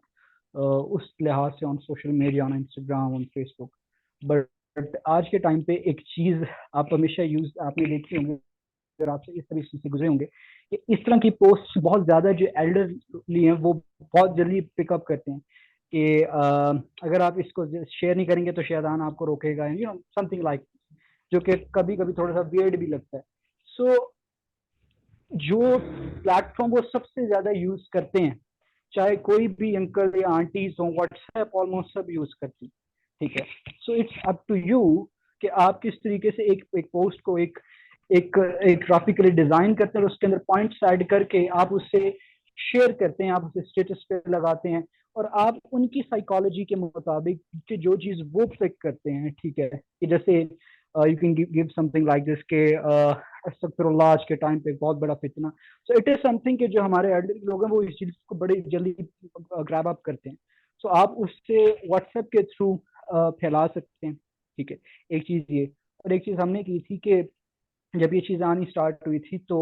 उस लिहाज से on social media, on Instagram, on Facebook, but आज के टाइम पे एक चीज़ आप हमेशा आपने देखी होंगी अगर आपसे इस तरीके से गुजरे होंगे कि इस तरह की पोस्ट बहुत ज़्यादा जो एल्डरली हैं वो बहुत जल्दी पिकअप करते हैं कि अगर आप इसको शेयर नहीं करेंगे तो शैतान आपको रोकेगा, समथिंग लाइक, जो कि कभी कभी थोड़ा सा वियर्ड भी लगता है। सो जो प्लेटफॉर्म वो सबसे ज़्यादा यूज़ करते हैं, चाहे कोई भी अंकल या आंटीज हो, व्हाट्सएप ऑलमोस्ट सब यूज़ करती, ठीक है। So it's up to you कि आप किस तरीके से एक पोस्ट को एक एक एक ग्राफिकली डिजाइन करते हैं और उसके अंदर पॉइंट्स ऐड करके आप उससे शेयर करते हैं, आप उसे स्टेटस पे लगाते हैं और आप उनकी साइकोलॉजी के मुताबिक कि जो चीज वो पिक करते हैं, ठीक है, कि जैसे you can give something like this के अस्तगफिरुल्लाह आज के टाइम पे बहुत बड़ा फितना। सो इट इज समथिंग कि जो हमारे एल्डर लोग हैं वो इस चीज को बड़ी जल्दी ग्रैब अप करते हैं। सो आप उससे व्हाट्सएप के थ्रू फैला सकते हैं, ठीक है। एक चीज ये, और एक चीज हमने की थी कि जब ये चीज आनी स्टार्ट हुई थी तो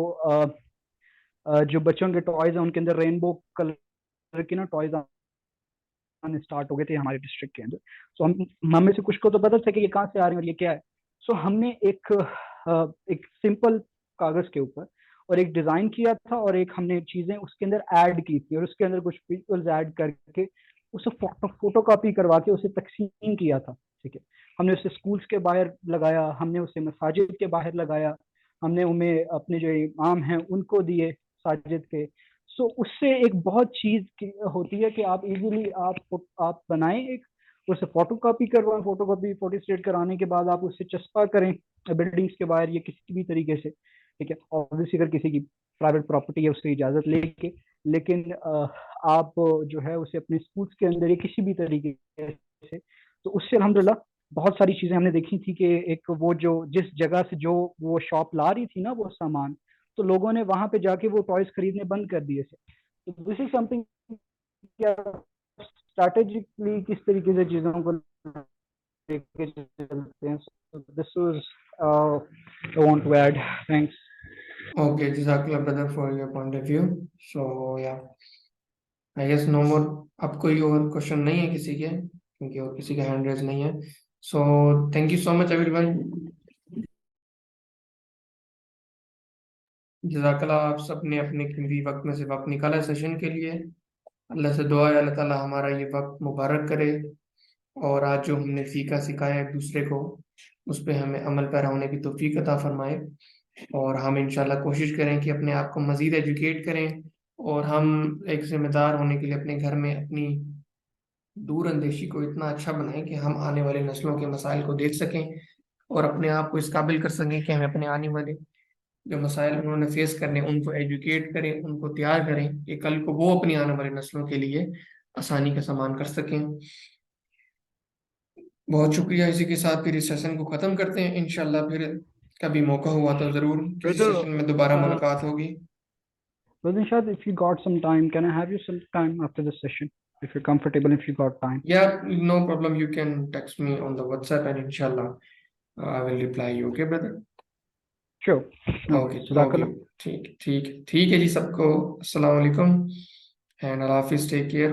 जो बच्चों के टॉयज हैं उनके अंदर रेनबो कलर की ना टॉयज आने स्टार्ट हो गए थे हमारे डिस्ट्रिक्ट के अंदर। सो हम में से कुछ को तो पता था कि ये कहाँ से आ रहे हैं और ये क्या है। सो हमने एक सिंपल कागज के ऊपर और एक डिजाइन किया था और एक हमने चीजें उसके अंदर ऐड की थी और उसके अंदर कुछ विजुअल्स ऐड करके उसे फोटो कॉपी करवा के उसे तकसीम किया था, ठीक है। हमने उसे स्कूल्स के बाहर लगाया, हमने उसे मसाजिद के बाहर लगाया, हमने उन्हें अपने जो इमाम हैं उनको दिए साजिद के। सो उससे एक बहुत चीज होती है कि आप इजीली आप बनाएं एक, उसे फोटो कॉपी करवाएं, फोटो कॉपी फोटो स्टेट कराने के बाद आप उससे चस्पा करें बिल्डिंग्स के बाहर या किसी भी तरीके से, ठीक है। ऑब्वियसली अगर किसी की प्राइवेट प्रॉपर्टी है उसकी इजाजत लेके, लेकिन आप जो है उसे अपने स्कूल्स के अंदर या किसी भी तरीके से, तो उससे अल्हम्दुलिल्लाह बहुत सारी चीजें हमने देखी थी कि एक वो जो जिस जगह से जो वो शॉप ला रही थी ना वो सामान, तो लोगों ने वहां पे जाके वो टॉयज खरीदने बंद कर दिए थे। तो दिस इज समथिंग क्या स्ट्रैटेजिकली किस तरीके से चीजों को लेके चलते हैं। This was I want to add. Thanks. Okay, Jazakallah brother for your point of view. So yeah, I guess no more. अब कोई और क्वेश्चन नहीं है किसी के, क्योंकि और किसी का हैंड रेज नहीं है। So thank you so much everyone. जज़ाकल्लाह, आप सब ने अपने कीमती वक्त में से वक्त निकाला सेशन के लिए। अल्लाह से दुआ है अल्लाह ताला हमारा ये वक्त मुबारक करे, और आज जो हमने सीखा सिखाया एक दूसरे को, उस पर हमें अमल पैरा होने की तौफीक अता फरमाए। और हम इंशाल्लाह कोशिश करें कि अपने आप को मज़ीद एजुकेट करें, और हम एक जिम्मेदार होने के लिए अपने घर में अपनी दूर अंदेशी को इतना अच्छा बनाएं कि हम आने वाली नस्लों के मसाइल को देख सकें, और अपने आप को इस काबिल कर सकें कि हमें अपने आने वाले जो मसाइल उन्होंने फेस करने उनको एजुकेट करें, उनको तैयार करें कि कल को वो अपनी आने वाली नस्लों के लिए आसानी का सामान कर सकें। बहुत शुक्रिया। इसी के साथ फिर इस सेशन को ख़त्म करते हैं। इंशाल्लाह फिर कभी मौका हुआ तो ज़रूर किसी Brother, सेशन में दोबारा मुलाकात होगी। Brother Shad, if you got some time, can I have you some time after the session? If you're comfortable, if you got time. Yeah, no problem. You can text me on the WhatsApp and inshallah I will reply you. Okay, brother? Sure. No Okay, worries. okay. Jazakallah. ठीक ठीक ठीक है जी सबको। अस्सलाम वालेकुम एंड अल्लाह हाफिज़, टेक केयर।